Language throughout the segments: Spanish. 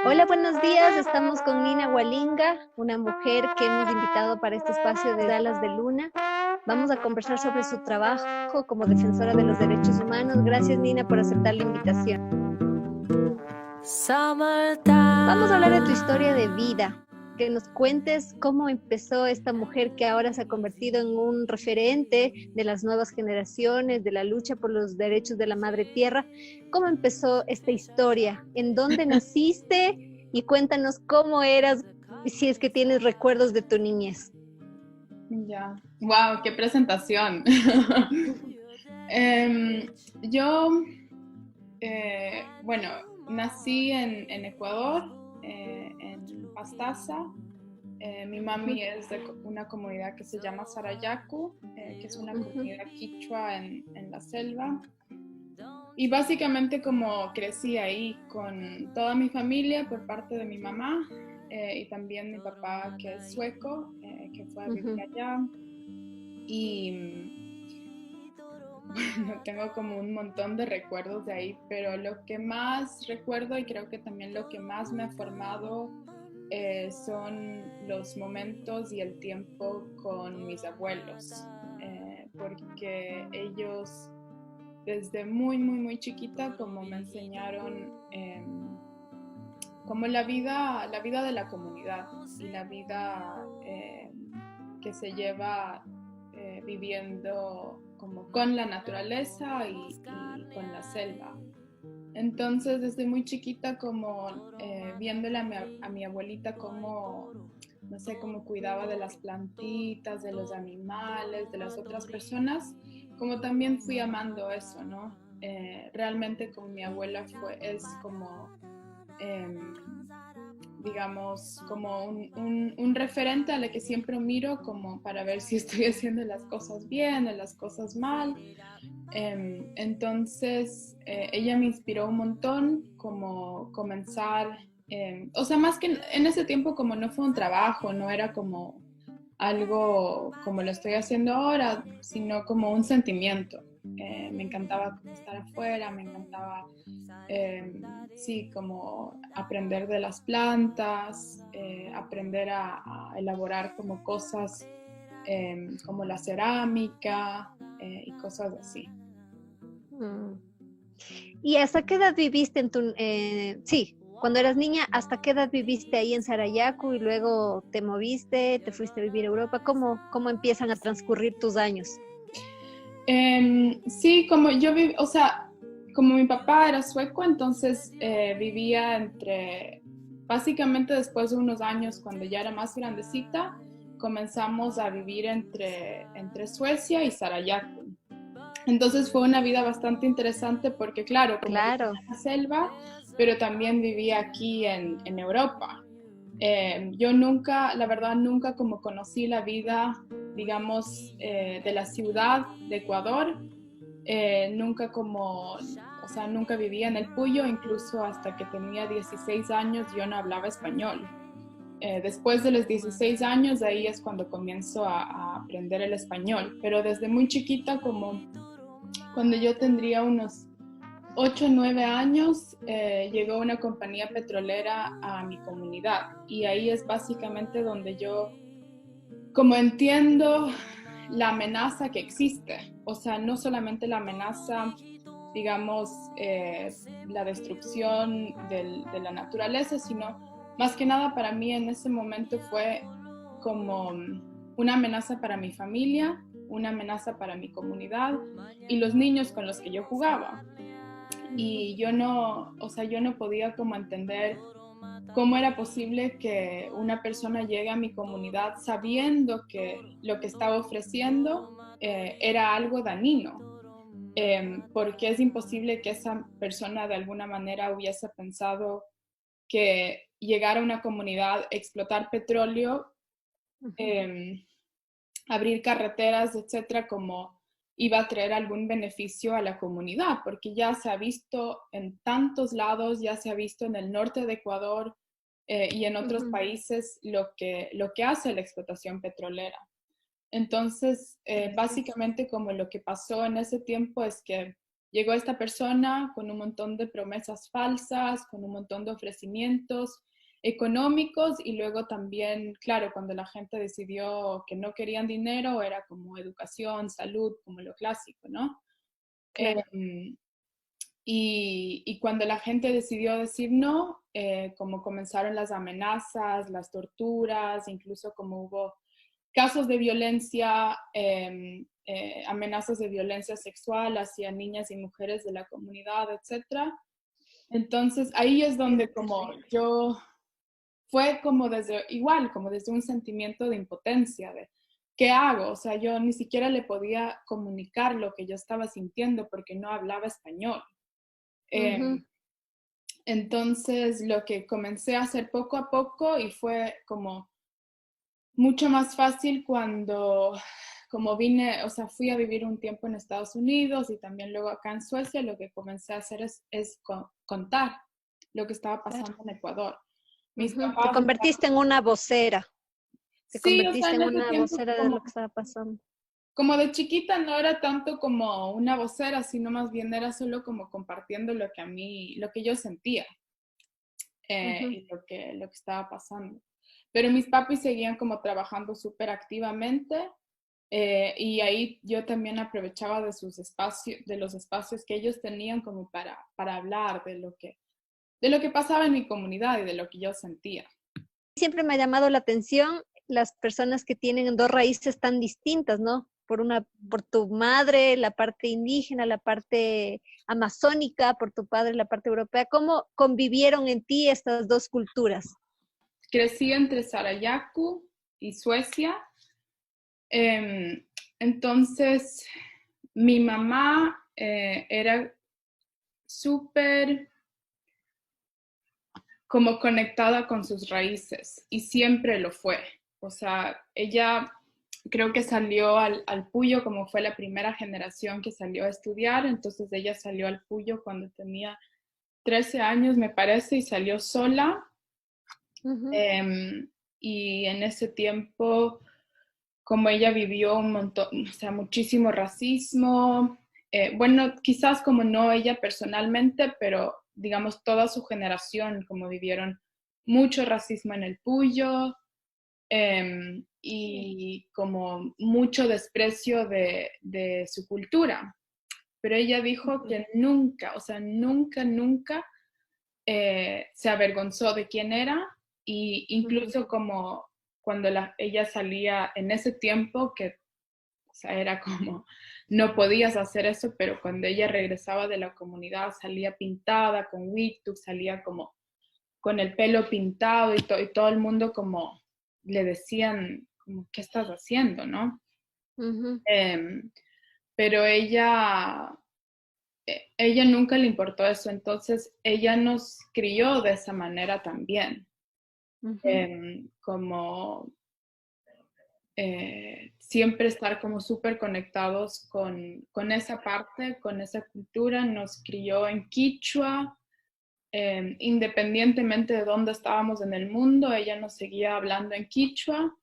Hola, buenos días. Estamos con Nina Walinga, una mujer que hemos invitado para este espacio de Alas de Luna. Vamos a conversar sobre su trabajo como defensora de los derechos humanos. Gracias, Nina, por aceptar la invitación. Vamos a hablar de tu historia de vida, que nos cuentes cómo empezó esta mujer que ahora se ha convertido en un referente de las nuevas generaciones, de la lucha por los derechos de la madre tierra. ¿Cómo empezó esta historia? ¿En dónde naciste? Y cuéntanos cómo eras, si es que tienes recuerdos de tu niñez. Ya, wow, qué presentación. Yo, bueno, nací en Ecuador, en Pastaza. Mi mami es de una comunidad que se llama Sarayaku, que es una comunidad quichua en la selva. Y básicamente como crecí ahí con toda mi familia por parte de mi mamá y también mi papá que es sueco, que fue a vivir allá. Y bueno, tengo como un montón de recuerdos de ahí, pero lo que más recuerdo y creo que también lo que más me ha formado son los momentos y el tiempo con mis abuelos, porque ellos desde muy, muy, muy chiquita como me enseñaron como la vida de la comunidad y la vida que se lleva viviendo como con la naturaleza y con la selva. Entonces, desde muy chiquita, como viéndole a mi abuelita como, no sé, cómo cuidaba de las plantitas, de los animales, de las otras personas, como también fui amando eso, ¿no? Realmente con mi abuela es como eh, digamos, como un referente a la que siempre miro como para ver si estoy haciendo las cosas bien o las cosas mal. Entonces, ella me inspiró un montón como comenzar, o sea, más que en ese tiempo como no fue un trabajo, no era como algo como lo estoy haciendo ahora, sino como un sentimiento. Me encantaba estar afuera, me encantaba, sí, como aprender de las plantas, aprender a elaborar como cosas como la cerámica y cosas así. Mm. ¿Y hasta qué edad viviste sí, cuando eras niña, hasta qué edad viviste ahí en Sarayaku y luego te moviste, te fuiste a vivir a Europa? ¿Cómo empiezan a transcurrir tus años? Sí, como yo viví, o sea, como mi papá era sueco, entonces vivía básicamente después de unos años, cuando ya era más grandecita, comenzamos a vivir entre Suecia y Sarayaku. Entonces fue una vida bastante interesante porque, claro, como vivía Claro. en la selva, pero también vivía aquí en Europa. Yo nunca, la verdad, nunca como conocí la vida, digamos, de la ciudad de Ecuador, nunca como, o sea, nunca vivía en el Puyo, incluso hasta que tenía 16 años yo no hablaba español. Después de los 16 años, ahí es cuando comienzo a aprender el español, pero desde muy chiquita, como cuando yo tendría unos 8 o 9 años, llegó una compañía petrolera a mi comunidad y ahí es básicamente donde yo como entiendo la amenaza que existe, o sea, no solamente la amenaza, digamos, la destrucción de la naturaleza, sino más que nada para mí en ese momento fue como una amenaza para mi familia, una amenaza para mi comunidad y los niños con los que yo jugaba. Y yo no, o sea, yo no podía como entender cómo era posible que una persona llegue a mi comunidad sabiendo que lo que estaba ofreciendo era algo dañino, porque es imposible que esa persona de alguna manera hubiese pensado que llegar a una comunidad, explotar petróleo, eh, abrir carreteras, etcétera, como iba a traer algún beneficio a la comunidad, porque ya se ha visto en tantos lados, ya se ha visto en el norte de Ecuador y en otros países lo que hace la explotación petrolera. Entonces, Así es. básicamente como lo que pasó en ese tiempo es que llegó esta persona con un montón de promesas falsas, con un montón de ofrecimientos económicos y luego también, claro, cuando la gente decidió que no querían dinero, era como educación, salud, como lo clásico, ¿no? Claro. Y cuando la gente decidió decir no, como comenzaron las amenazas, las torturas, incluso como hubo casos de violencia, amenazas de violencia sexual hacia niñas y mujeres de la comunidad, etc. Entonces ahí es donde como yo, fue como desde, igual, como desde un sentimiento de impotencia, de ¿qué hago? O sea, yo ni siquiera le podía comunicar lo que yo estaba sintiendo porque no hablaba español. Ujú. Entonces, lo que comencé a hacer poco a poco y fue como mucho más fácil cuando, como vine, o sea, fui a vivir un tiempo en Estados Unidos y también luego acá en Suecia, lo que comencé a hacer es contar lo que estaba Claro. pasando en Ecuador. Mis Ujú. Te papás, convertiste en una vocera. Te sí, o sea, convertiste en en ese una tiempo vocera de lo que estaba pasando. como de chiquita no era tanto como una vocera, sino más bien era solo como compartiendo lo que a mí, lo que yo sentía. Ujú. Y lo que estaba pasando. Pero mis papis seguían como trabajando súper activamente y ahí yo también aprovechaba de sus espacios, de los espacios que ellos tenían como para hablar de lo que pasaba en mi comunidad y de lo que yo sentía. Siempre me ha llamado la atención las personas que tienen dos raíces tan distintas, ¿no? Por tu madre, la parte indígena, la parte amazónica, por tu padre, la parte europea. ¿Cómo convivieron en ti estas dos culturas? Crecí entre Sarayaku y Suecia. Eh, entonces, mi mamá era súper como conectada con sus raíces y siempre lo fue. O sea, ella creo que salió al Puyo como fue la primera generación que salió a estudiar, entonces ella salió al Puyo cuando tenía 13 años, me parece, y salió sola. Ujú. Eh, y en ese tiempo, como ella vivió un montón, o sea, muchísimo racismo, bueno, quizás como no ella personalmente, pero digamos toda su generación, como vivieron mucho racismo en el Puyo Sí. y como mucho desprecio de su cultura. Pero ella dijo Ujú. que nunca, o sea, nunca se avergonzó de quién era y Ujú. incluso como cuando ella salía en ese tiempo, que o sea, era como, no podías hacer eso, pero cuando ella regresaba de la comunidad salía pintada con wigtu, salía como con el pelo pintado y todo el mundo como le decían, como, ¿qué estás haciendo, no? Ujú. Em, pero ella nunca le importó eso, entonces ella nos crió de esa manera también, Ujú. como siempre estar como súper conectados con esa parte, con esa cultura, nos crió en Quichua, independientemente de dónde estábamos en el mundo, ella nos seguía hablando en Quichua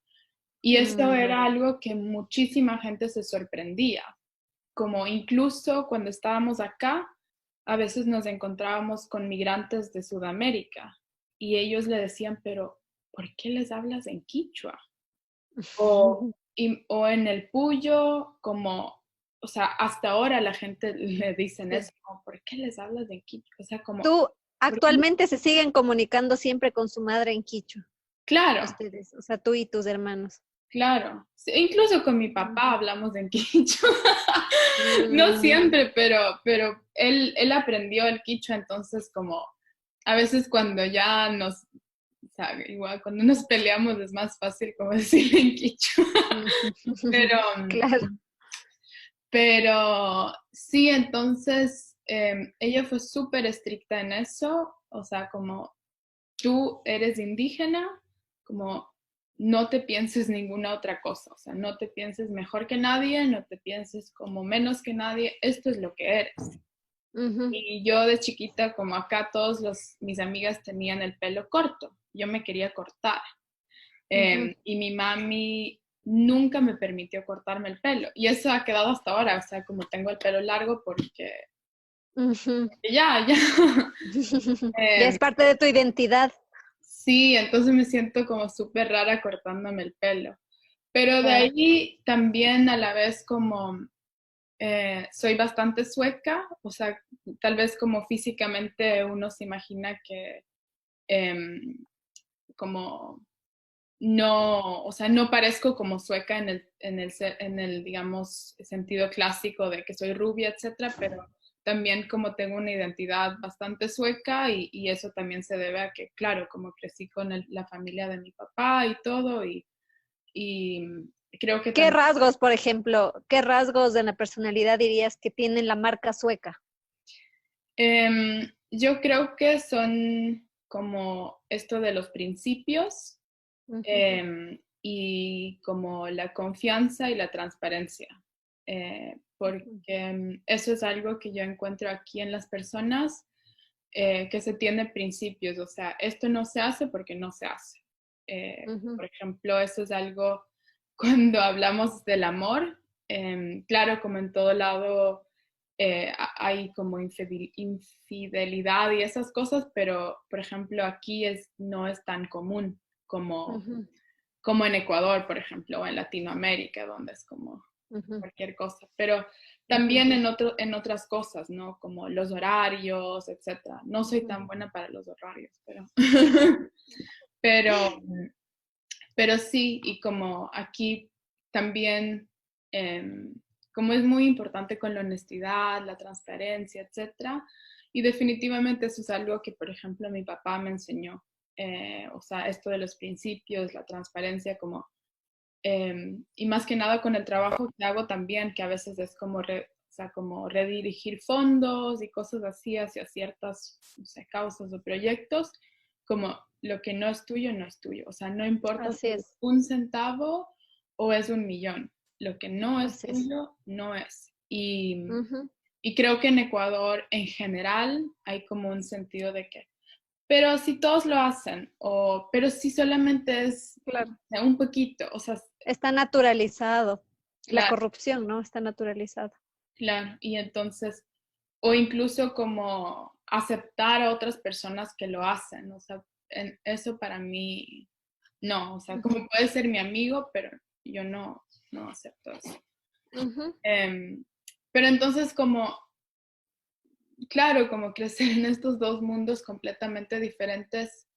y eso Mm. era algo que muchísima gente se sorprendía, como incluso cuando estábamos acá, a veces nos encontrábamos con migrantes de Sudamérica y ellos le decían, pero ¿por qué les hablas en quichua? O en el Puyo, como, o sea, hasta ahora la gente le dicen Sí. eso, como, ¿por qué les hablas en quichua? O sea, como, Tú ¿por qué no? actualmente se siguen comunicando siempre con su madre en quichua, Claro, ustedes, o sea, tú y tus hermanos. claro. Sí, incluso con mi papá Ujú. hablamos en quichua. No Mm. siempre, pero él aprendió el quichua, entonces como a veces cuando ya nos, o sea, igual cuando nos peleamos es más fácil como decir en quichua. Ujú. Pero, Claro. pero sí, entonces ella fue súper estricta en eso, o sea, como tú eres indígena, como no te pienses ninguna otra cosa, o sea, no te pienses mejor que nadie, no te pienses como menos que nadie, esto es lo que eres. Ujú. Y yo de chiquita, como acá mis amigas tenían el pelo corto, yo me quería cortar. Ujú. Y mi mami nunca me permitió cortarme el pelo. Y eso ha quedado hasta ahora, o sea, como tengo el pelo largo porque Ujú. Ya, ya. Ya Em, es parte de tu identidad. sí, entonces me siento como súper rara cortándome el pelo. Pero de Claro. ahí también a la vez como soy bastante sueca, o sea, tal vez como físicamente uno se imagina que em, como no, o sea, no parezco como sueca en el, digamos, sentido clásico de que soy rubia, etcétera, pero también como tengo una identidad bastante sueca y eso también se debe a que, claro, como crecí con la familia de mi papá y todo, y creo que ¿Qué también rasgos, por ejemplo, qué rasgos de la personalidad dirías que tienen la marca sueca? yo creo que son como esto de los principios Ujú, y como la confianza y la transparencia, porque ujú, eso es algo que yo encuentro aquí en las personas, que se tiene principios, o sea, esto no se hace porque no se hace. ujú, Por ejemplo, eso es algo cuando hablamos del amor, claro, como en todo lado hay como infidelidad y esas cosas, pero por ejemplo aquí no es tan común como, ujú, como en Ecuador, por ejemplo, o en Latinoamérica, donde es como ujú, cualquier cosa, pero ujú, también en otras cosas, ¿no? Como los horarios, etcétera. No soy ujú. tan buena para los horarios, pero, pero sí, y como aquí también, em, como es muy importante con la honestidad, la transparencia, etcétera, y definitivamente eso es algo que, por ejemplo, mi papá me enseñó. O sea, esto de los principios, la transparencia, como y más que nada con el trabajo que hago también, que a veces es como, o sea, como redirigir fondos y cosas así hacia ciertas, no sé, causas o proyectos, como lo que no es tuyo, no es tuyo. O sea, no importa Así si es es, un centavo o es un millón. Lo que no es así es. tuyo, no es. Ujú, Y creo que en Ecuador en general hay como un sentido de que pero si todos lo hacen, pero si solamente es claro. un poquito, o sea, Está naturalizado. La claro, corrupción, ¿no? Está naturalizada. claro, y entonces, o incluso como aceptar a otras personas que lo hacen, o sea, eso para mí, no, o sea, Ujú, como puede ser mi amigo, pero yo no acepto eso. ujú, Em, pero entonces como, claro, como crecer en estos dos mundos completamente diferentes,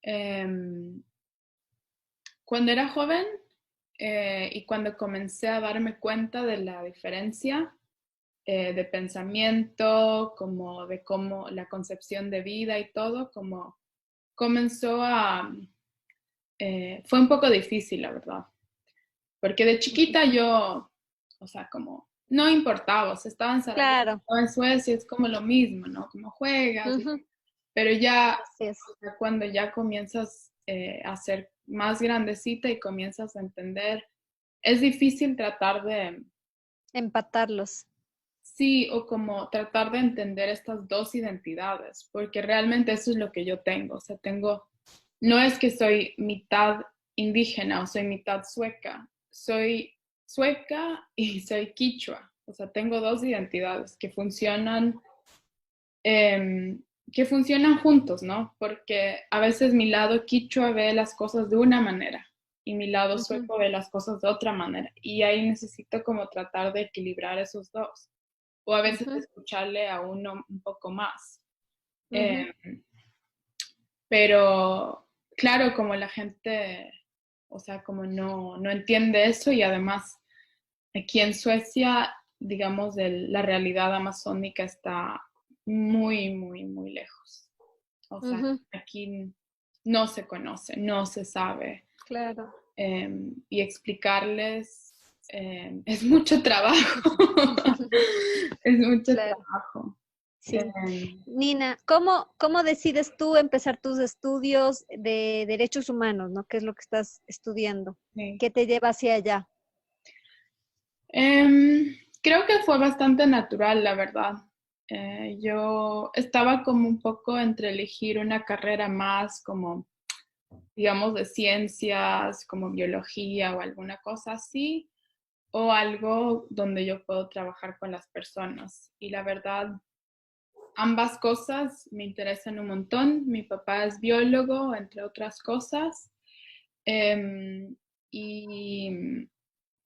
em, cuando era joven y cuando comencé a darme cuenta de la diferencia de pensamiento, como de cómo la concepción de vida y todo, como comenzó fue un poco difícil, la verdad, porque de ujú. chiquita yo, o sea, como no importaba, o sea, estaba en Zaragoza, Claro. estaba en Suecia, es como lo mismo, ¿no? Como juegas, Ujú, pero ya, así es. o sea, cuando ya comienzas a ser más grandecita y comienzas a entender, es difícil tratar de, Empatarlos. sí, o como tratar de entender estas dos identidades, porque realmente eso es lo que yo tengo, o sea, no es que soy mitad indígena o soy mitad sueca, soy sueca y soy quichua, o sea, tengo dos identidades em, que funcionan juntos, ¿no? Porque a veces mi lado quichua ve las cosas de una manera y mi lado Ujú, sueco ve las cosas de otra manera. Y ahí necesito como tratar de equilibrar esos dos. O a veces ujú, escucharle a uno un poco más. Eh, ujú. pero claro, como la gente, o sea, como no entiende eso y además aquí en Suecia, digamos, la realidad amazónica está muy, muy, muy lejos. O sea, Ujú, aquí no se conoce, no se sabe. claro, Y explicarles es mucho trabajo. Es mucho claro, trabajo. sí. Em, Nina, ¿cómo decides tú empezar tus estudios de derechos humanos, ¿no? ¿Qué es lo que estás estudiando? sí. ¿Qué te lleva hacia allá? Creo que fue bastante natural, la verdad. Yo estaba como un poco entre elegir una carrera más como, digamos, de ciencias, como biología o alguna cosa así, o algo donde yo puedo trabajar con las personas. Y la verdad, ambas cosas me interesan un montón. Mi papá es biólogo, entre otras cosas. Em, y,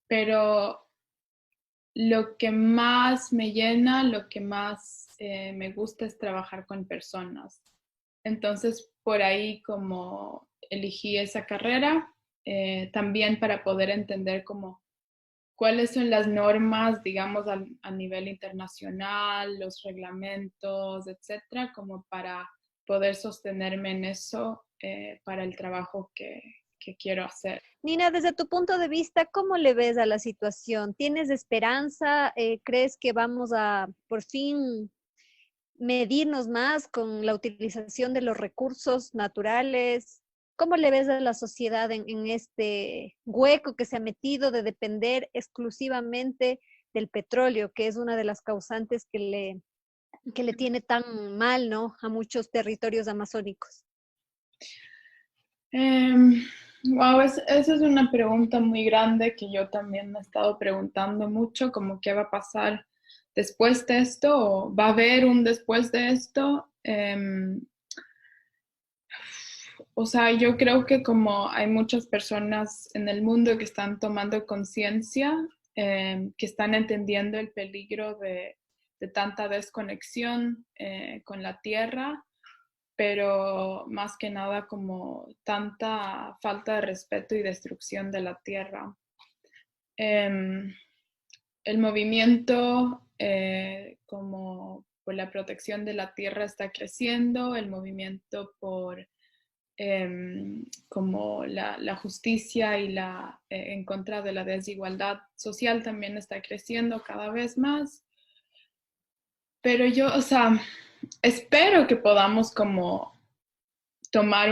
pero lo que más me llena, lo que más me gusta es trabajar con personas. Entonces, por ahí como elegí esa carrera, también para poder entender como cuáles son las normas, digamos, a nivel internacional, los reglamentos, etcétera, como para poder sostenerme en eso para el trabajo que quiero hacer. Nina, desde tu punto de vista, ¿cómo le ves a la situación? ¿Tienes esperanza? ¿Crees que vamos a por fin medirnos más con la utilización de los recursos naturales? ¿Cómo le ves a la sociedad en este hueco que se ha metido de depender exclusivamente del petróleo, que es una de las causantes que le tiene tan mal, ¿no? A muchos territorios amazónicos. Wow, esa es una pregunta muy grande que yo también me he estado preguntando mucho, como qué va a pasar después de esto o va a haber un después de esto. O sea, yo creo que como hay muchas personas en el mundo que están tomando conciencia, que están entendiendo el peligro de tanta desconexión con la tierra, pero más que nada como tanta falta de respeto y destrucción de la tierra. Eh, el movimiento como por la protección de la tierra está creciendo, el movimiento por como la justicia y en contra de la desigualdad social también está creciendo cada vez más. Pero yo, o sea, espero que podamos como tomar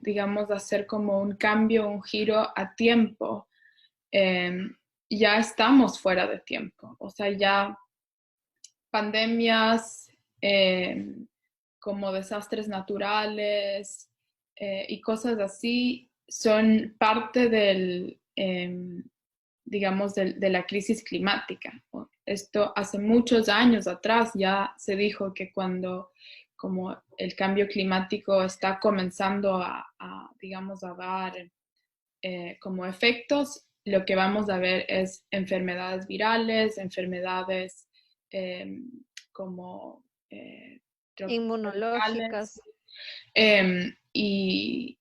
digamos, hacer como un cambio, un giro a tiempo. Eh, ya estamos fuera de tiempo, o sea, ya pandemias, eh, como desastres naturales y cosas así son parte digamos, de la crisis climática. Esto hace muchos años atrás ya se dijo que cuando como el cambio climático está comenzando digamos, a dar como efectos, lo que vamos a ver es enfermedades virales, enfermedades eh, como tropicales. Inmunológicas. Y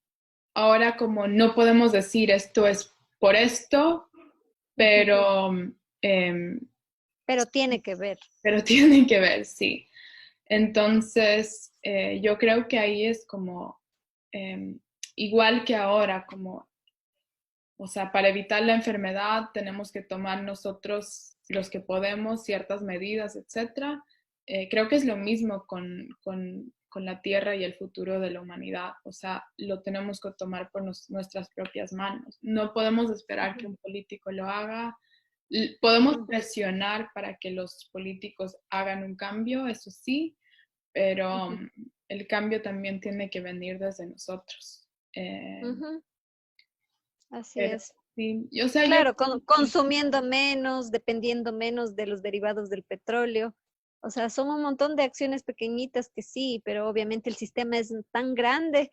ahora como no podemos decir esto es por esto, pero, eh, Pero tiene que ver. pero tiene que ver, sí. Entonces, yo creo que ahí es como, igual que ahora, como o sea, para evitar la enfermedad tenemos que tomar nosotros los que podemos ciertas medidas, etcétera. Creo que es lo mismo con la tierra y el futuro de la humanidad. O sea, lo tenemos que tomar por nuestras propias manos. No podemos esperar que un político lo haga. Podemos presionar para que los políticos hagan un cambio, eso sí, pero el cambio también tiene que venir desde nosotros. Ujú. Así Pero es. sí, o sea, yo Claro, consumiendo menos, dependiendo menos de los derivados del petróleo. O sea, son un montón de acciones pequeñitas que sí, pero obviamente el sistema es tan grande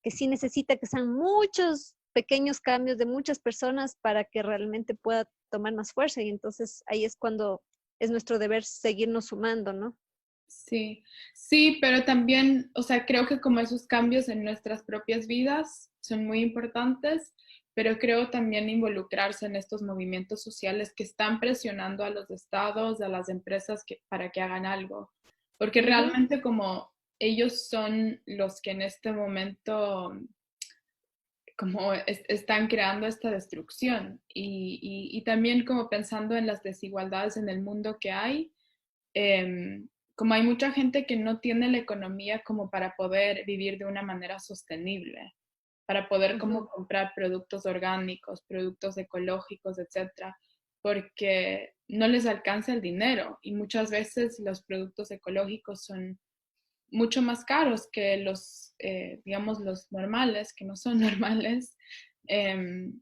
que sí necesita que sean muchos pequeños cambios de muchas personas para que realmente pueda tomar más fuerza. Y entonces ahí es cuando es nuestro deber seguirnos sumando, ¿no? sí, sí, pero también, o sea, creo que como esos cambios en nuestras propias vidas son muy importantes, pero creo también involucrarse en estos movimientos sociales que están presionando a los estados, a las empresas para que hagan algo, porque Ujú. realmente como ellos son los que en este momento como están creando esta destrucción y también como pensando en las desigualdades en el mundo que hay, como hay mucha gente que no tiene la economía como para poder vivir de una manera sostenible, para poder como Ujú. comprar productos orgánicos, productos ecológicos, etcétera, porque no les alcanza el dinero y muchas veces los productos ecológicos son mucho más caros que los, digamos, los normales, que no son normales. Em,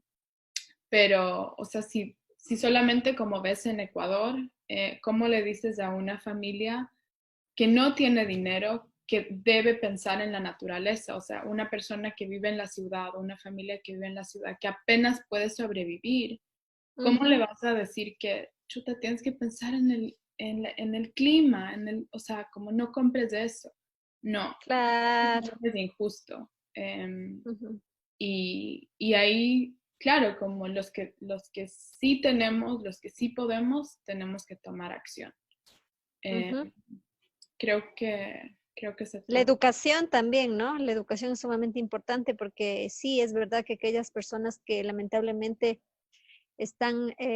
pero, o sea, si solamente como ves en Ecuador, ¿cómo le dices a una familia que no tiene dinero, que debe pensar en la naturaleza, o sea, una persona que vive en la ciudad, una familia que vive en la ciudad, que apenas puede sobrevivir, ¿cómo le vas a decir que, chuta, tienes que pensar en el clima, o sea, como no compres eso? No, Claro. es injusto. Ujú, Y ahí, claro, como los que sí tenemos, los que sí podemos, tenemos que tomar acción. Eh, ujú. creo que se La trata. educación también, ¿no? La educación es sumamente importante porque sí, es verdad que aquellas personas que lamentablemente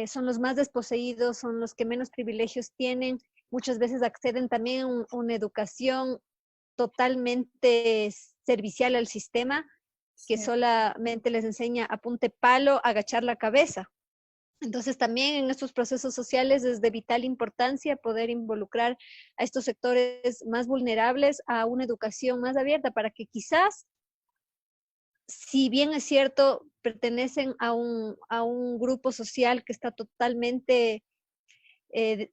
son los más desposeídos, son los que menos privilegios tienen, muchas veces acceden también a una educación totalmente servicial al sistema, que Sí, solamente les enseña a punte palo, agachar la cabeza. Entonces, también en estos procesos sociales es de vital importancia poder involucrar a estos sectores más vulnerables a una educación más abierta para que quizás, si bien es cierto, pertenecen a un grupo social que está totalmente eh,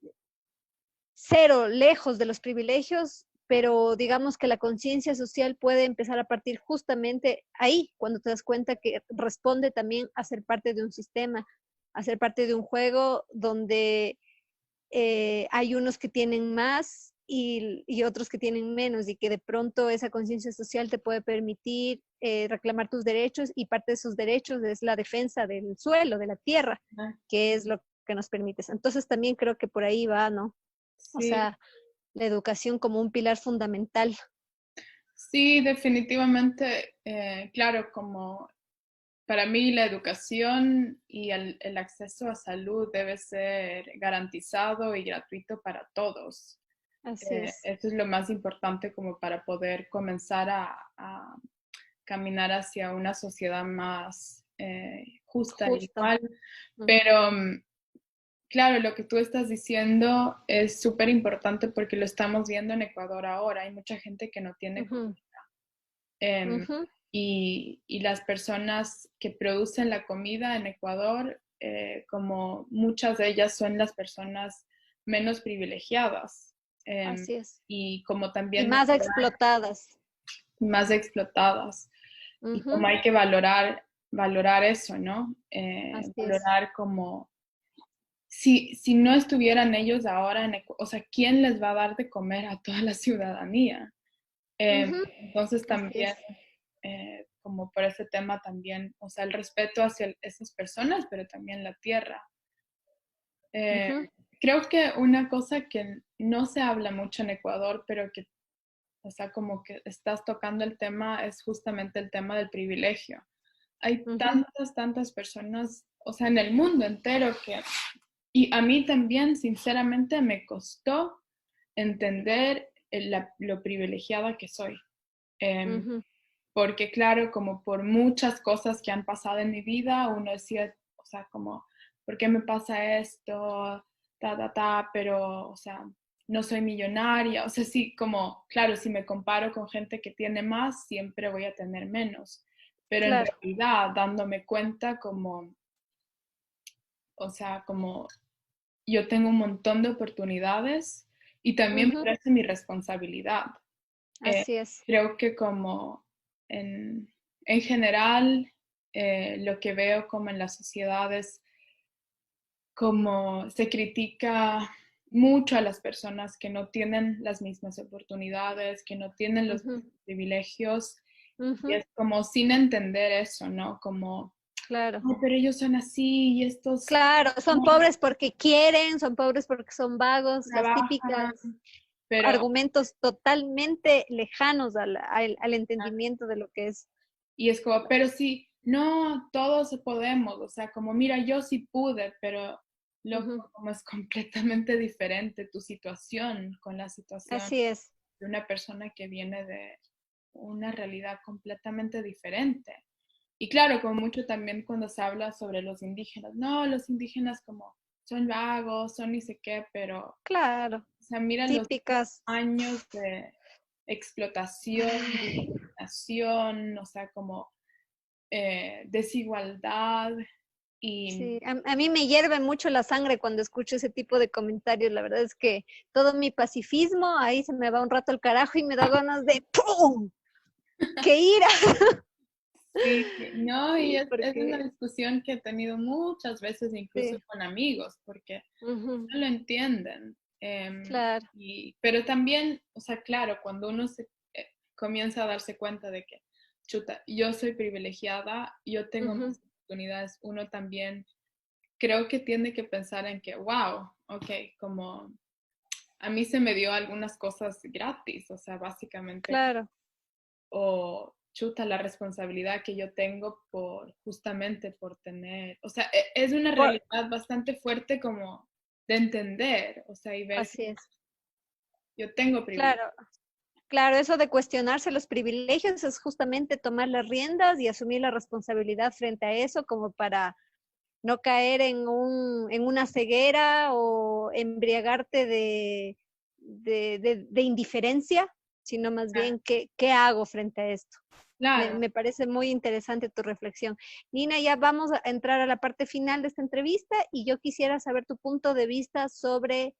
cero, lejos de los privilegios, pero digamos que la conciencia social puede empezar a partir justamente ahí, cuando te das cuenta que responde también a ser parte de un sistema, a ser parte de un juego donde hay unos que tienen más y otros que tienen menos y que de pronto esa conciencia social te puede permitir reclamar tus derechos y parte de esos derechos es la defensa del suelo, de la tierra, que es lo que nos permite. Entonces también creo que por ahí va, ¿no? O sí, sea, la educación como un pilar fundamental. sí, definitivamente, claro, como para mí la educación y el acceso a salud debe ser garantizado y gratuito para todos. Así es. Eso es lo más importante como para poder comenzar a caminar hacia una sociedad más justa e Justo. igual. Ujú, Pero claro, lo que tú estás diciendo es súper importante porque lo estamos viendo en Ecuador ahora. Hay mucha gente que no tiene ujú, comida. Em, ujú, y las personas que producen la comida en Ecuador, como muchas de ellas son las personas menos privilegiadas, em, así es. y como Y también más explotadas. más explotadas. Y como Ujú, hay que valorar eso, ¿no? así es. Valorar como si no estuvieran ellos ahora o sea, ¿quién les va a dar de comer a toda la ciudadanía? Ujú, Entonces así también, es. como por ese tema también, o sea, el respeto hacia esas personas, pero también la tierra. Eh, Ujú, creo que una cosa que no se habla mucho en Ecuador, pero que, o sea, como que estás tocando el tema, es justamente el tema del privilegio. Hay ujú. tantas personas, o sea, en el mundo entero que, y a mí también, sinceramente, me costó entender lo privilegiada que soy. Em, Ujú, porque claro, como por muchas cosas que han pasado en mi vida, uno decía, o sea, como, ¿por qué me pasa esto? Pero, o sea, no soy millonaria, o sea, sí, como, claro, si me comparo con gente que tiene más, siempre voy a tener menos, pero en claro, realidad dándome cuenta como, o sea, como yo tengo un montón de oportunidades y también me ujú, parece mi responsabilidad. Eh, así es. creo que como en general, lo que veo como en las sociedades, como se critica mucho a las personas que no tienen las mismas oportunidades, que no tienen los Ujú, mismos privilegios, y ujú, es como sin entender eso, ¿no? Como, claro. "Ay, pero ellos son así y estos Claro, son no pobres porque quieren, son pobres porque son vagos, las típicas trabajan", pero argumentos totalmente lejanos al entendimiento de lo que es. y es como, pero sí, no, todos podemos, o sea, como, mira, yo sí pude, pero Ujú, loco, como es completamente diferente tu situación con la situación así es. de una persona que viene de una realidad completamente diferente. Y claro, como mucho también cuando se habla sobre los indígenas, no, los indígenas como son vagos, son ni sé qué, pero, Claro, o sea, mira los típicas. años de explotación, Ay, discriminación, o sea, como desigualdad. Y Sí, a mí me hierve mucho la sangre cuando escucho ese tipo de comentarios. La verdad es que todo mi pacifismo ahí se me va un rato al carajo y me da ganas de ¡pum! ¡Qué ira! sí, no, y Sí, es una porque discusión que he tenido muchas veces, incluso sí, con amigos, porque ujú, no lo entienden. claro, Pero también, o sea, claro, cuando uno se comienza a darse cuenta de que, chuta, yo soy privilegiada, yo tengo ujú, más oportunidades, uno también creo que tiene que pensar en que, wow, ok, como a mí se me dio algunas cosas gratis, o sea, básicamente, claro, o chuta la responsabilidad que yo tengo por justamente por tener, o sea, es una por- realidad bastante fuerte como de entender, o sea, y ver que así es, yo tengo privilegio. claro. Claro, eso de cuestionarse los privilegios es justamente tomar las riendas y asumir la responsabilidad frente a eso como para no caer en una ceguera o embriagarte de indiferencia, sino más Ah, bien qué hago frente a esto. claro. Me parece muy interesante tu reflexión. Nina, ya vamos a entrar a la parte final de esta entrevista y yo quisiera saber tu punto de vista sobre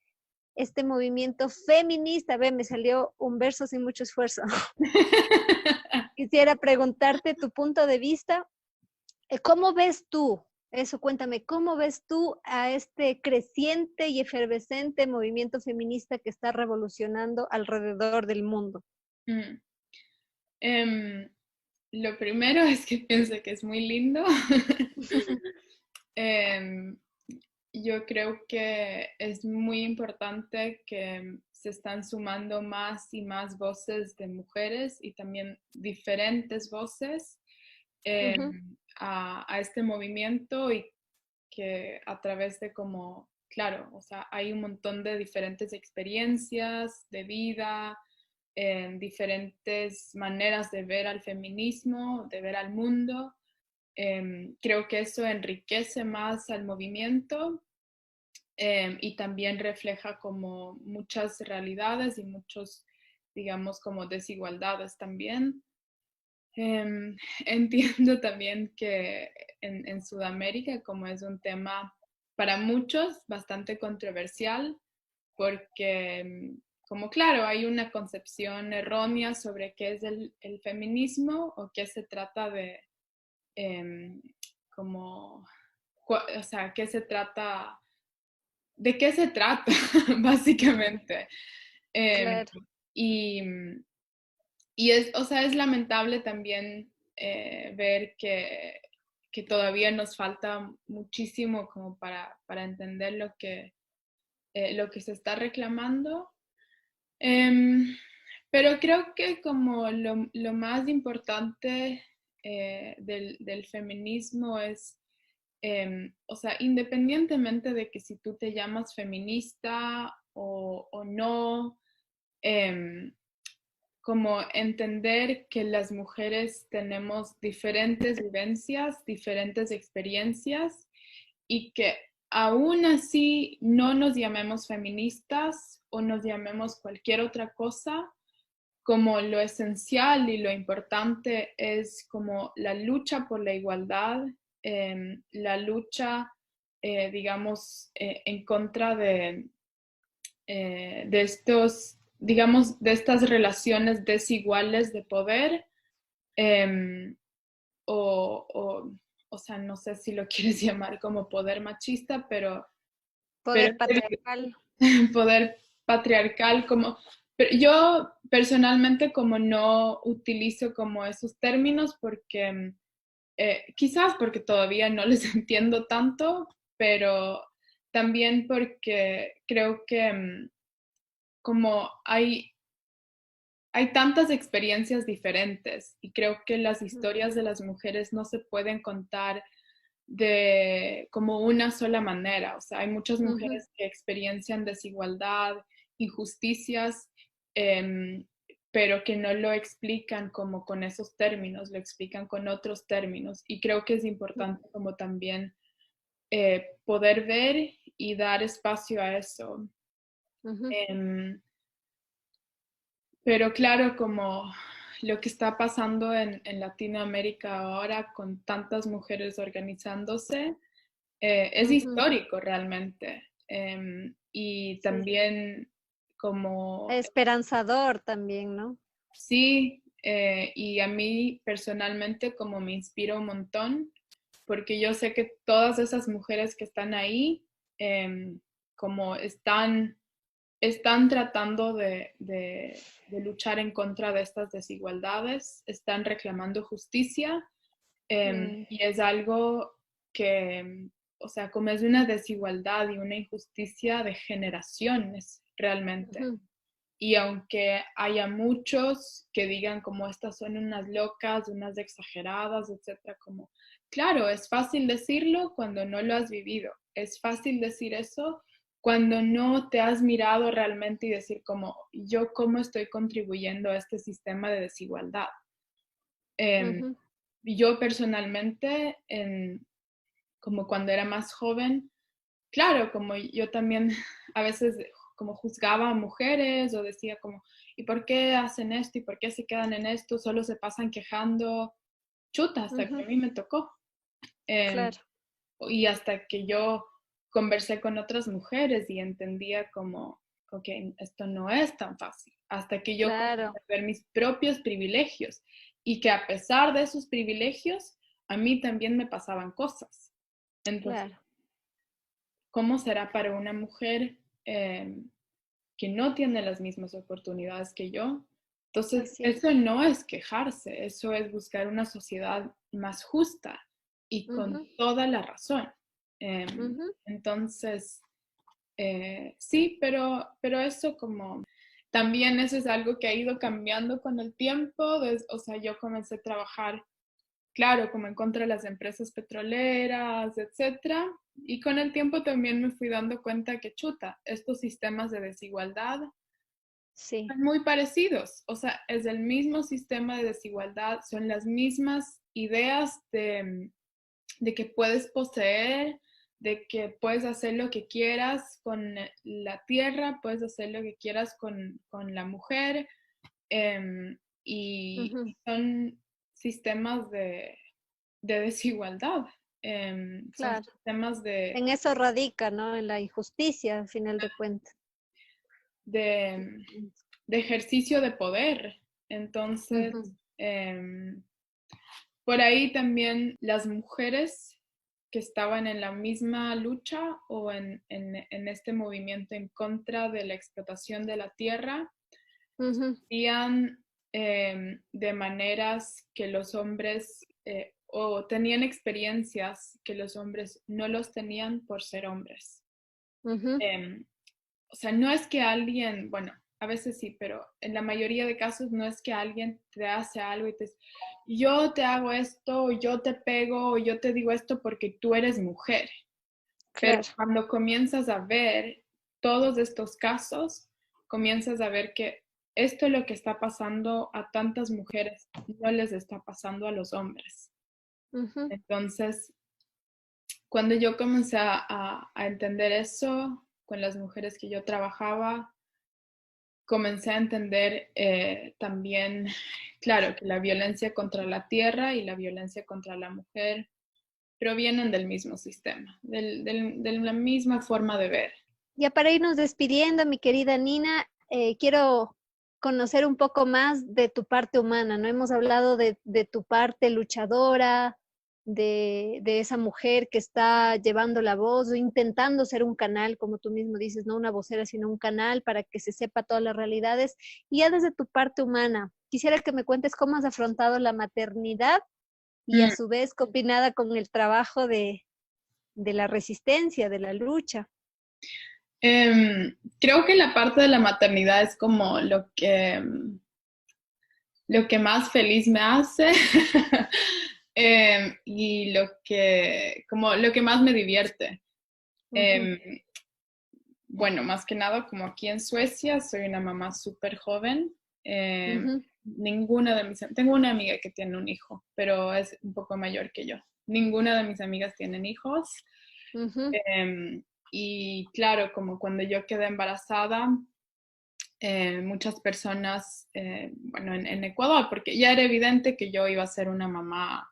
este movimiento feminista. Ve, me salió un verso sin mucho esfuerzo. Quisiera preguntarte tu punto de vista. ¿Cómo ves tú? Eso, cuéntame, ¿cómo ves tú a este creciente y efervescente movimiento feminista que está revolucionando alrededor del mundo? Mm. Em, lo primero es que pienso que es muy lindo. Em, yo creo que es muy importante que se están sumando más y más voces de mujeres y también diferentes voces Ujú, a este movimiento y que a través de como, claro, o sea, hay un montón de diferentes experiencias de vida, diferentes maneras de ver al feminismo, de ver al mundo. Creo que eso enriquece más al movimiento y también refleja como muchas realidades y muchos, digamos, como desigualdades también. Em, entiendo también que en Sudamérica, como es un tema para muchos bastante controversial, porque como claro, hay una concepción errónea sobre qué es el feminismo o qué se trata de, em, como, o sea, qué se trata, de qué se trata, básicamente. Em, claro. y, y es, o sea, es lamentable también ver que todavía nos falta muchísimo como para entender lo que se está reclamando. Em, pero creo que como lo más importante del feminismo es, o sea, independientemente de que si tú te llamas feminista o no, em, como entender que las mujeres tenemos diferentes vivencias, diferentes experiencias y que aún así no nos llamemos feministas o nos llamemos cualquier otra cosa, como lo esencial y lo importante es como la lucha por la igualdad, la lucha, digamos, en contra de estos, digamos, de estas relaciones desiguales de poder, eh, o, o, o sea, no sé si lo quieres llamar como poder machista, pero Poder patriarcal. poder patriarcal, como, pero yo personalmente como no utilizo como esos términos porque quizás porque todavía no les entiendo tanto, pero también porque creo que como hay tantas experiencias diferentes y creo que las historias de las mujeres no se pueden contar de como una sola manera. O sea, hay muchas Ujú, mujeres que experiencian desigualdad, injusticias, eh, pero que no lo explican como con esos términos, lo explican con otros términos. Y creo que es importante como también poder ver y dar espacio a eso. ujú. Em, Pero claro, como lo que está pasando en Latinoamérica ahora con tantas mujeres organizándose, Es Ujú. histórico realmente. Y Sí. también como, Esperanzador también, ¿no? sí, y a mí personalmente como me inspira un montón, porque yo sé que todas esas mujeres que están ahí, como están tratando de luchar en contra de estas desigualdades, están reclamando justicia, Mm, y es algo que, o sea, como es una desigualdad y una injusticia de generaciones realmente. ujú, Y aunque haya muchos que digan como estas son unas locas, unas exageradas, etcétera, como, claro, es fácil decirlo cuando no lo has vivido. Es fácil decir eso cuando no te has mirado realmente y decir como, yo cómo estoy contribuyendo a este sistema de desigualdad. Em, ujú. yo personalmente, como cuando era más joven, claro, como yo también a veces como juzgaba a mujeres o decía como, ¿y por qué hacen esto? ¿Y por qué se quedan en esto? Solo se pasan quejando, chuta, hasta que Ujú, a mí me tocó. Em, claro, y hasta que yo conversé con otras mujeres y entendía como, ok, esto no es tan fácil, hasta que yo comencé claro, a ver mis propios privilegios y que a pesar de esos privilegios, a mí también me pasaban cosas. Entonces, claro. ¿cómo será para una mujer que no tiene las mismas oportunidades que yo? Entonces, Así es. eso no es quejarse, eso es buscar una sociedad más justa y con Ujú, toda la razón. ujú. Entonces, sí, pero eso como también eso es algo que ha ido cambiando con el tiempo. O sea, yo comencé a trabajar, claro, como en contra de las empresas petroleras, etcétera. Y con el tiempo también me fui dando cuenta que chuta, estos sistemas de desigualdad Sí, son muy parecidos. O sea, es el mismo sistema de desigualdad, son las mismas ideas de que puedes poseer, de que puedes hacer lo que quieras con la tierra, puedes hacer lo que quieras con la mujer, y ujú. son sistemas de desigualdad, son Claro. sistemas En eso radica, ¿no? En la injusticia, al final de cuentas. de, de ejercicio de poder. Entonces, Ujú, em, por ahí también las mujeres que estaban en la misma lucha o en este movimiento en contra de la explotación de la tierra, ujú, hacían de maneras que los hombres o tenían experiencias que los hombres no los tenían por ser hombres. ujú. Eh, o sea, no es que alguien, bueno, a veces sí, pero en la mayoría de casos no es que alguien te hace algo y te dice, yo te hago esto, o yo te pego, o yo te digo esto porque tú eres mujer. Pero Claro. cuando comienzas a ver todos estos casos, comienzas a ver que esto es lo que está pasando a tantas mujeres, no les está pasando a los hombres. Ujú. Entonces, cuando yo comencé a entender eso con las mujeres que yo trabajaba, comencé a entender también, claro, que la violencia contra la tierra y la violencia contra la mujer provienen del mismo sistema, de la misma forma de ver. Ya para irnos despidiendo, mi querida Nina, quiero conocer un poco más de tu parte humana, ¿no? Hemos hablado de tu parte luchadora, de esa mujer que está llevando la voz o intentando ser un canal, como tú mismo dices, no una vocera, sino un canal para que se sepa todas las realidades. Y ya desde tu parte humana, quisiera que me cuentes cómo has afrontado la maternidad y a Mm. su vez combinada con el trabajo de la resistencia, de la lucha. Creo que la parte de la maternidad es como lo que más feliz me hace y como lo que más me divierte. Ujú, Em, bueno, más que nada, como aquí en Suecia, soy una mamá súper joven. ujú. Tengo una amiga que tiene un hijo, pero es un poco mayor que yo. Ninguna de mis amigas tienen hijos. Ujú, Y claro, como cuando yo quedé embarazada, muchas personas, bueno, en Ecuador, porque ya era evidente que yo iba a ser una mamá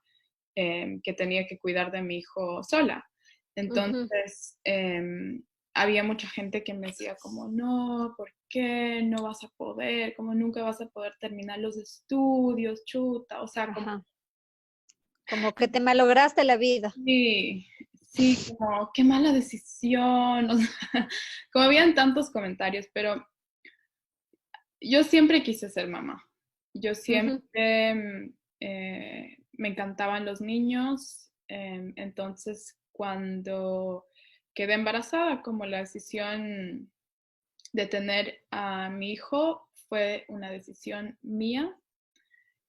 que tenía que cuidar de mi hijo sola. Ujú. Entonces, había mucha gente que me decía como, no, ¿por qué no vas a poder? Como nunca vas a poder terminar los estudios, chuta. O sea, como, Ajá. Como que te malograste la vida. sí, sí, como, qué mala decisión. O sea, como habían tantos comentarios, pero yo siempre quise ser mamá. Yo Ujú, siempre me encantaban los niños. Entonces, cuando quedé embarazada, como la decisión de tener a mi hijo fue una decisión mía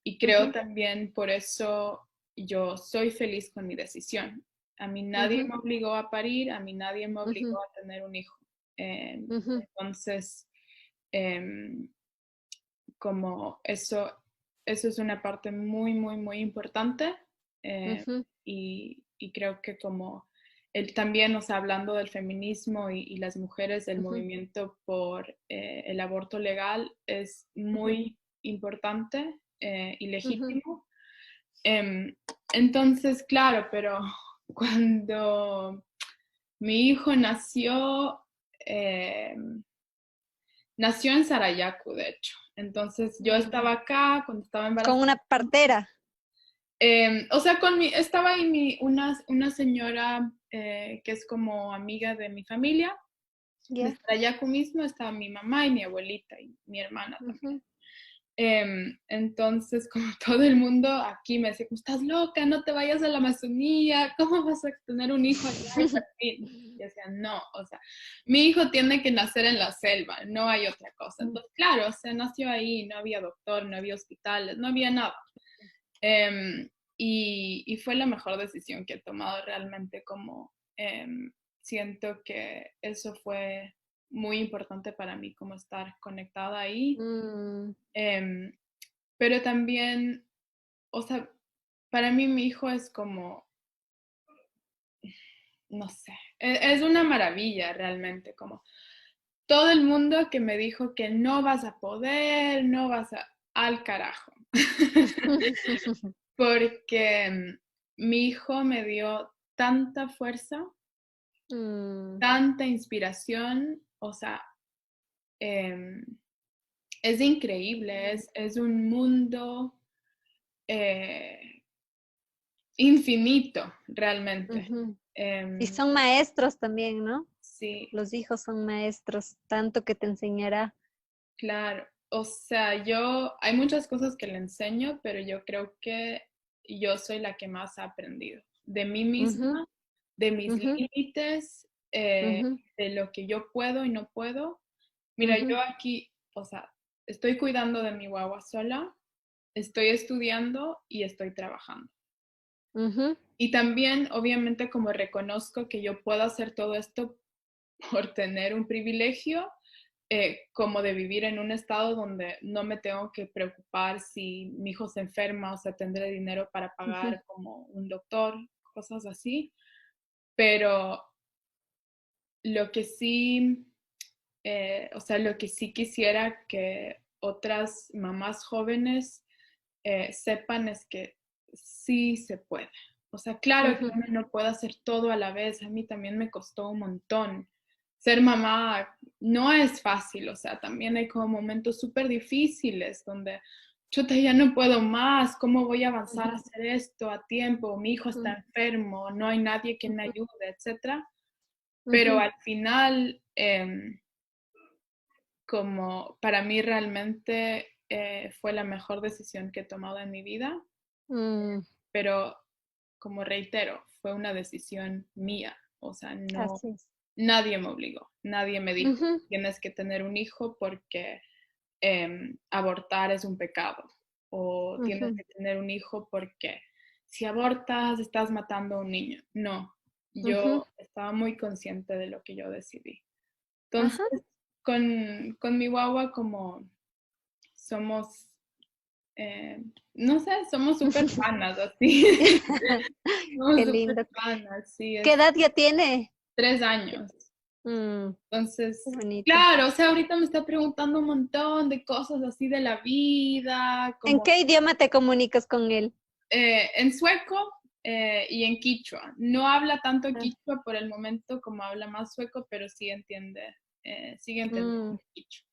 y creo ujú, también por eso yo soy feliz con mi decisión. A mí nadie ujú, me obligó a parir, a mí nadie me obligó ujú, a tener un hijo. ujú, Entonces, em, como eso es una parte muy, muy, muy importante ujú, y creo que como él también, o sea, hablando del feminismo y las mujeres, el ujú, movimiento por el aborto legal es ujú, muy importante y ujú. legítimo. Em, entonces, claro, pero cuando mi hijo nació, nació en Sarayaku, de hecho. Entonces yo Mm. estaba acá cuando estaba Con embarazada. una partera. O sea, estaba ahí una señora que es como amiga de mi familia. De Ya. Sarayaku mismo estaba mi mamá y mi abuelita y mi hermana también. Ujú. Entonces, como todo el mundo aquí me decía, estás loca, no te vayas a la Amazonía, ¿cómo vas a tener un hijo allá y partir? Y decía, no, o sea, mi hijo tiene que nacer en la selva, no hay otra cosa. Entonces, claro, o sea, nació ahí, no había doctor, no había hospitales, no había nada. Em, y fue la mejor decisión que he tomado realmente, como siento que eso fue muy importante para mí, como estar conectada ahí. Mm, Em, pero también, o sea, para mí mi hijo es como, no sé, es una maravilla realmente, como todo el mundo que me dijo que no vas a poder, no vas a, al carajo. Porque mi hijo me dio tanta fuerza, mm, tanta inspiración, o sea, em, es increíble, es un mundo eh, infinito realmente. ujú. Y Em, son maestros también, ¿no? sí, Los hijos son maestros, tanto que te enseñará. claro. O sea, hay muchas cosas que le enseño, pero yo creo que yo soy la que más ha aprendido de mí Ujú, misma, de mis ujú, límites, ujú, de lo que yo puedo y no puedo. Mira, ujú, yo aquí, o sea, estoy cuidando de mi guagua sola, estoy estudiando y estoy trabajando. ujú, Y también, obviamente, como reconozco que yo puedo hacer todo esto por tener un privilegio, como de vivir en un estado donde no me tengo que preocupar si mi hijo se enferma, o sea, tendré dinero para ujú, pagar como un doctor, cosas así. Pero lo que sí, o sea, lo que sí quisiera que otras mamás jóvenes sepan es que sí se puede. O sea, claro que ujú, uno no puede hacer todo a la vez. A mí también me costó un montón. Ser mamá no es fácil, o sea, también hay como momentos súper difíciles donde, chuta, ya no puedo más, ¿cómo voy a avanzar a ujú, hacer esto a tiempo? Mi hijo está ujú, enfermo, no hay nadie que me ujú, ayude, etcétera. Pero ujú, al final, como para mí realmente fue la mejor decisión que he tomado en mi vida, mm, pero como reitero, fue una decisión mía, o sea, no, así es. nadie me obligó, nadie me dijo, Ujú, tienes que tener un hijo porque abortar es un pecado, o tienes ujú, que tener un hijo porque si abortas estás matando a un niño. No, ujú. yo estaba muy consciente de lo que yo decidí. Ajá. Entonces, con mi guagua como somos, no sé, somos súper panas, así. Somos Qué súper lindo. panas, sí, ¿Qué es edad ya tiene? 3 años. Mm, qué Entonces, bonito. claro, o sea, ahorita me está preguntando un montón de cosas así de la vida, ¿En como qué idioma te comunicas con él? en sueco, y en quichua. No habla tanto quichua por el momento como habla más sueco, pero sí sigue entendiendo quichua.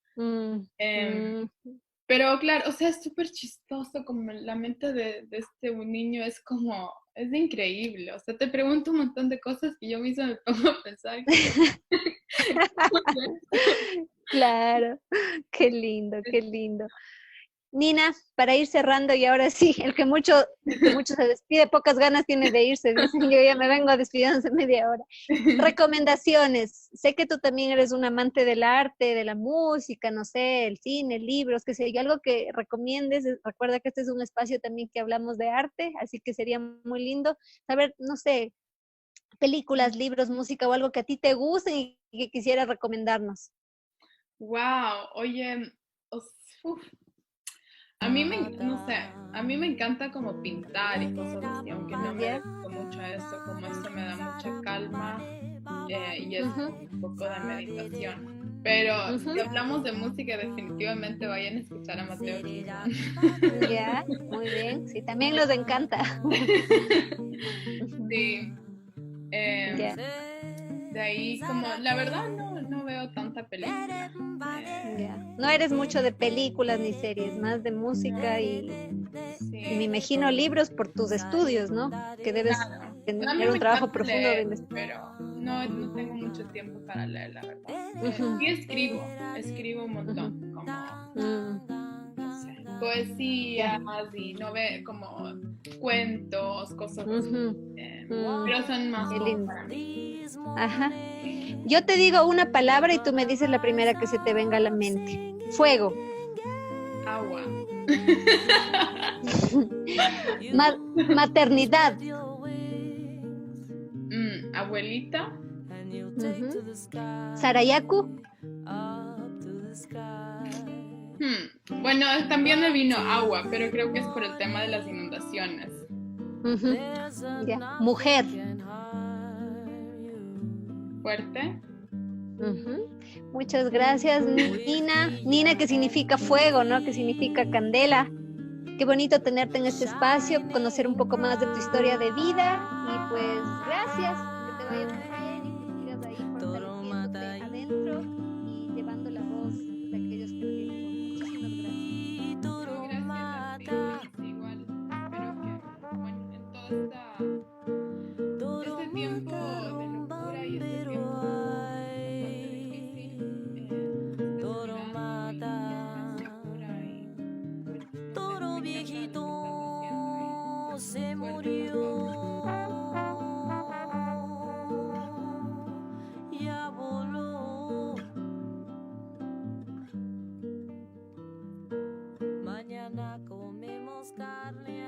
Pero claro, o sea, es súper chistoso como la mente de este un niño es increíble. O sea, te pregunto un montón de cosas que yo misma me pongo a pensar. Claro, qué lindo, qué lindo. Nina, para ir cerrando y ahora sí, el que mucho se despide, pocas ganas tiene de irse, dicen, yo ya me vengo despidiendo hace media hora. Recomendaciones, sé que tú también eres un amante del arte, de la música, no sé, el cine, libros, qué sé yo, algo que recomiendes, recuerda que este es un espacio también que hablamos de arte, así que sería muy lindo saber, no sé, películas, libros, música o algo que a ti te guste y que quisieras recomendarnos. Wow, oye, uf, no sé, a mí me encanta como pintar y cosas así, aunque no me ¿Ya? dedico mucho a eso, como esto me da mucha calma y es Ujú, un poco de meditación. Pero si ujú. hablamos de música, definitivamente vayan a escuchar a Mateo Guzmán. Ya, muy bien. Sí, también nos encanta. Ujú, Sí, em, ya, de ahí como, la verdad no veo tanta película. ya. No eres mucho de películas ni series, más de música y me Sí, imagino libros por tus estudios, ¿no? Que debes claro. A mí tener me un trabajo encanta profundo de leer, investigación. pero no tengo mucho tiempo para leer, la verdad. Ujú, Sí escribo un ujú, montón, como, mm, no sé, poesías ya, y como cuentos, cosas así. ujú, Pero son más qué como lindo. para mí. Ajá. Yo te digo una palabra y tú me dices la primera que se te venga a la mente. Fuego. Agua. Maternidad. Abuelita. Ujú. Sarayaku. Bueno, también me vino agua, pero creo que es por el tema de las inundaciones. Ujú. Ya. Mujer. Fuerte. Ujú. Muchas gracias, Nina. Nina, que significa fuego, ¿no? Que significa candela. Qué bonito tenerte en este espacio, conocer un poco más de tu historia de vida y pues gracias, que te vaya muy bien y que sigas ahí fortaleciéndote adentro y llevando la voz de aquellos que no tienen voz. Muchísimas gracias. No, gracias a ti. Igual, espero que, bueno, en todo este tiempo de locura y este tiempo bastante difícil, estés cuidando y estés segura y, bueno, no sé, me encanta lo que estás haciendo y suerte con todo. Mañana comemos carne